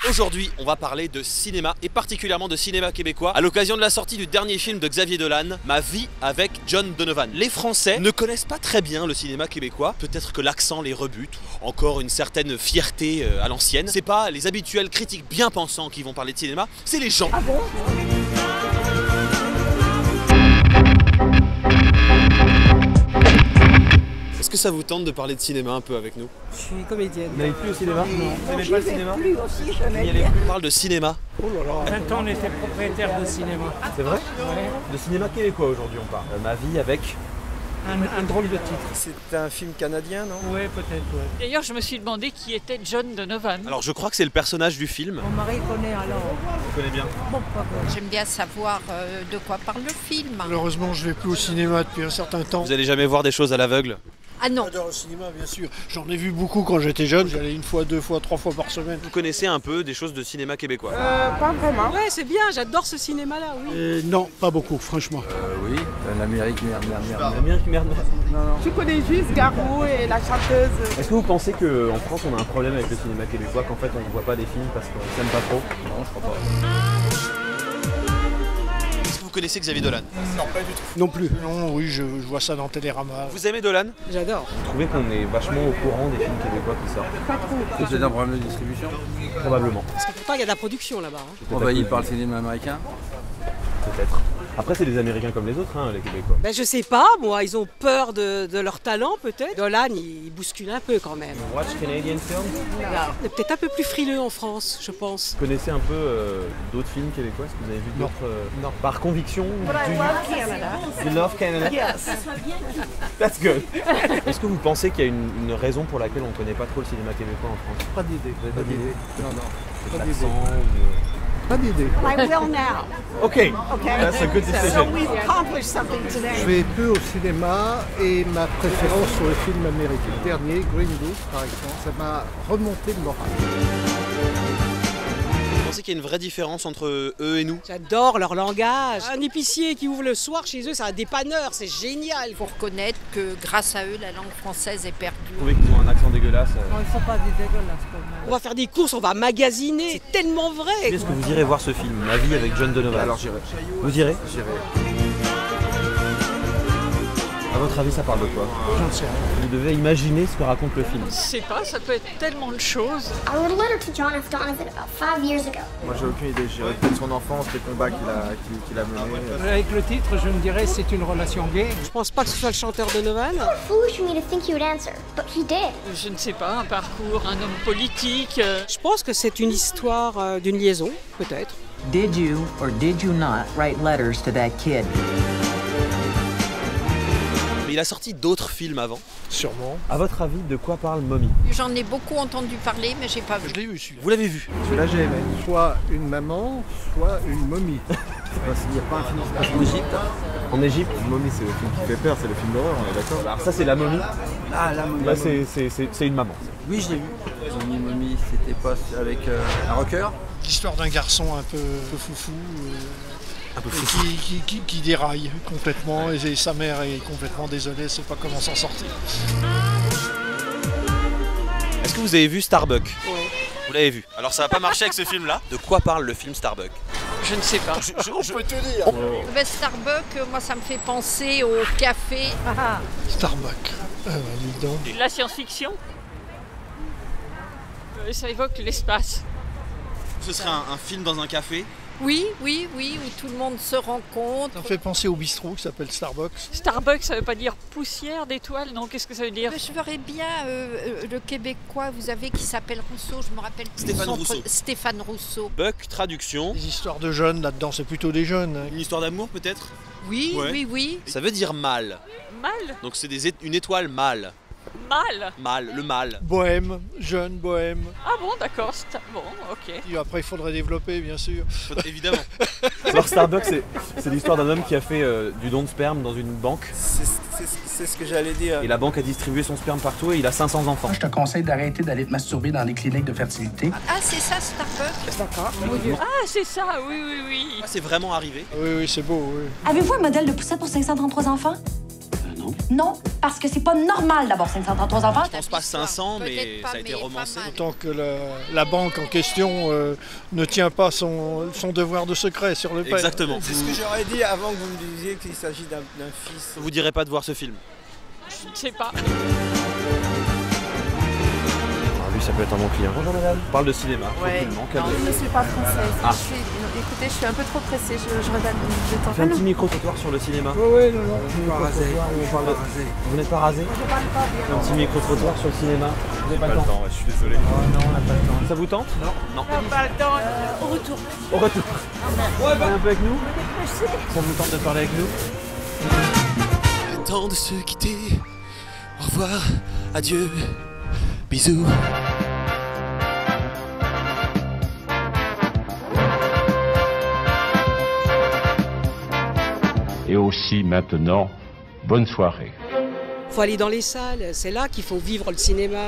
Aujourd'hui, on va parler de cinéma et particulièrement de cinéma québécois à l'occasion de la sortie du dernier film de Xavier Dolan, Ma vie avec John Donovan. Les Français ne connaissent pas très bien le cinéma québécois, peut-être que l'accent les rebute, encore une certaine fierté à l'ancienne. C'est pas les habituels critiques bien pensants qui vont parler de cinéma, c'est les gens. Ah bon ? Est-ce que ça vous tente de parler de cinéma un peu avec nous? Je suis comédienne. Vous n'allez plus au cinéma? Non. Vous n'aimez pas le cinéma? Plus aussi, jamais. On parle de cinéma. Oh là là. 20 ans, on était propriétaire de cinéma. C'est vrai? Ouais. De cinéma québécois aujourd'hui on parle. Ma vie avec... Un drôle de titre. C'est un film canadien, non? Ouais, peut-être, ouais. D'ailleurs, je me suis demandé qui était John Donovan. Alors je crois que c'est le personnage du film. Mon mari connaît alors. Vous connaissez bien. Bon, pas bon. J'aime bien savoir de quoi parle le film. Malheureusement, je vais plus au cinéma depuis un certain temps. Vous allez jamais voir des choses à l'aveugle? Ah non, J'adore le cinéma, bien sûr. J'en ai vu beaucoup quand j'étais jeune. J'allais une fois, deux fois, trois fois par semaine. Vous connaissez un peu des choses de cinéma québécois? Pas vraiment. Ouais, c'est bien, j'adore ce cinéma-là, oui. Non, pas beaucoup, franchement. Oui, l'Amérique, merde. L'Amérique, merde. Je connais juste Garou et la chanteuse. Est-ce que vous pensez qu'en France on a un problème avec le cinéma québécois, qu'en fait on ne voit pas des films parce qu'on s'aime pas trop? Non, je crois pas. Est-ce que vous connaissez Xavier Dolan? Non, pas du tout. Non plus. Non, oui, je vois ça dans Télérama. Vous aimez Dolan? J'adore. Vous trouvez qu'on est vachement au courant des films québécois qui sortent? Pas trop. C'est un problème de distribution. Probablement. Parce que pourtant, il y a de la production là-bas. Hein. Envahi par le cinéma américain. Peut-être. Après c'est des Américains comme les autres, hein, les Québécois. Ben, je sais pas, moi, ils ont peur de leur talent, peut-être. Dolan, il bouscule un peu quand même. Watch Canadian Film. Il est peut-être un peu plus frileux en France, je pense. Vous connaissez un peu d'autres films québécois? Est-ce que vous avez vu d'autres non. Par conviction? You love Canada? Yes. That's good. Est-ce que vous pensez qu'il y a une raison pour laquelle on ne connaît pas trop le cinéma québécois en France? Pas d'idée. Vous avez pas d'idée? Non. Pas d'idée. L'accent Pas d'idée. I will now. Ok, Okay. that's a good So decision. we've accomplished something Je today. vais peu au cinéma et ma préférence sur les films américains. Le dernier, Green Book, par exemple, ça m'a remonté le moral. Vous pensez qu'il y a une vraie différence entre eux et nous? J'adore leur langage. Un épicier qui ouvre le soir chez eux, c'est un dépanneur, c'est génial. il faut reconnaître que grâce à eux, la langue française est perdue. Vous trouvez qu'ils ont un accent dégueulasse? Il faut pas des dégueulasses comme On va faire des courses, on va magasiner. C'est tellement vrai. Est-ce que vous irez voir ce film, Ma vie avec John Donovan? Alors j'irai. Vous irez? J'irai. À votre avis, ça parle de quoi? J'en sais rien. Vous devez imaginer ce que raconte le film. Je sais pas, ça peut être tellement de choses. I wrote a letter to John F. Donovan about 5 years ago. Moi j'ai aucune idée. J'irai peut-être son enfance, les combats qu'il a menés. Avec le titre, je me dirais c'est une relation gay. Je pense pas que ce soit le chanteur Donovan. Foolish for me to think he would answer, but he did. Je ne sais pas, un parcours, un homme politique. Je pense que c'est une histoire d'une liaison, peut-être. Did you or did you not write letters to that kid? Mais il a sorti d'autres films avant. Sûrement. À votre avis, de quoi parle Mommy? J'en ai beaucoup entendu parler, mais j'ai pas vu. Je l'ai vu, celui-là. Vous l'avez vu? Celui-là j'ai aimé. Soit une maman, soit une momie. Il n'y a pas un film qui se passe en Égypte. En Égypte? Mommy, c'est le film qui fait peur, c'est le film d'horreur, on est d'accord? Alors ça c'est la momie. Ah, la momie. Là c'est une maman. Oui, je l'ai vu. Mommy, c'était pas avec un rocker? L'histoire d'un garçon un peu foufou. Un peu Et fou. qui déraille complètement et sa mère est complètement désolée, sait pas comment s'en sortir. Est-ce que vous avez vu Starbuck? Ouais. Vous l'avez vu. Alors ça va pas marcher avec ce film là. De quoi parle le film Starbuck? Je ne sais pas. Je peux te dire. Ben, Starbucks, moi, ça me fait penser au café. Starbuck. Dis donc. La science-fiction. Ça évoque l'espace. Ce serait un film dans un café. Oui, où tout le monde se rencontre. Ça me fait penser au bistrot qui s'appelle Starbucks. Starbucks, ça veut pas dire poussière d'étoiles, non? Qu'est-ce que ça veut dire? Je verrais bien le Québécois, vous avez, qui s'appelle Rousseau, je me rappelle plus. Stéphane Rousseau. Stéphane Rousseau. Buck, traduction. Des histoires de jeunes là-dedans, c'est plutôt des jeunes. Une histoire d'amour peut-être? Oui, Ouais. oui. Ça veut dire mâle. Mal? Donc c'est une étoile mâle. Mal? Mâle, le mâle. Bohème, jeune bohème. Ah bon, d'accord, bon, ok. Et après, il faudrait développer, bien sûr. Évidemment. Alors Starbucks, c'est l'histoire d'un homme qui a fait du don de sperme dans une banque. C'est ce que j'allais dire. Et la banque a distribué son sperme partout et il a 500 enfants. Je te conseille d'arrêter d'aller te masturber dans les cliniques de fertilité. Ah, c'est ça, Starbucks? D'accord. Ah, c'est ça, oui. C'est vraiment arrivé. Oui, c'est beau, oui. Avez-vous un modèle de poussette pour 533 enfants? non? Non, parce que c'est pas normal d'avoir 533 enfants. Je pense pas 500, mais ça a été romancé. Tant que la banque en question ne tient pas son devoir de secret sur le père. Exactement. C'est ce que j'aurais dit avant que vous me disiez qu'il s'agit d'un fils. Vous direz pas de voir ce film? Je ne sais pas. Lui, ça peut être un bon client. Bonjour madame. On parle de cinéma. Ouais. Non, je ne suis pas française. Écoutez, je suis un peu trop pressée. Je regarde le temps. Fais un petit micro-trottoir sur le cinéma. Oui, non. On pas rasé. Vous n'êtes pas rasé? Je parle pas bien. Un petit micro-trottoir sur le cinéma. Vous n'avez pas le temps, je suis désolé. Oh non, on n'a pas le temps. Ça vous tente? Non. On n'a pas le temps. Au retour. Au retour. Ouais, parlez un peu avec nous. Ça vous tente de parler avec nous? Temps de se quitter. Au revoir. Adieu. Bisous. Et aussi maintenant, bonne soirée. Faut aller dans les salles, c'est là qu'il faut vivre le cinéma.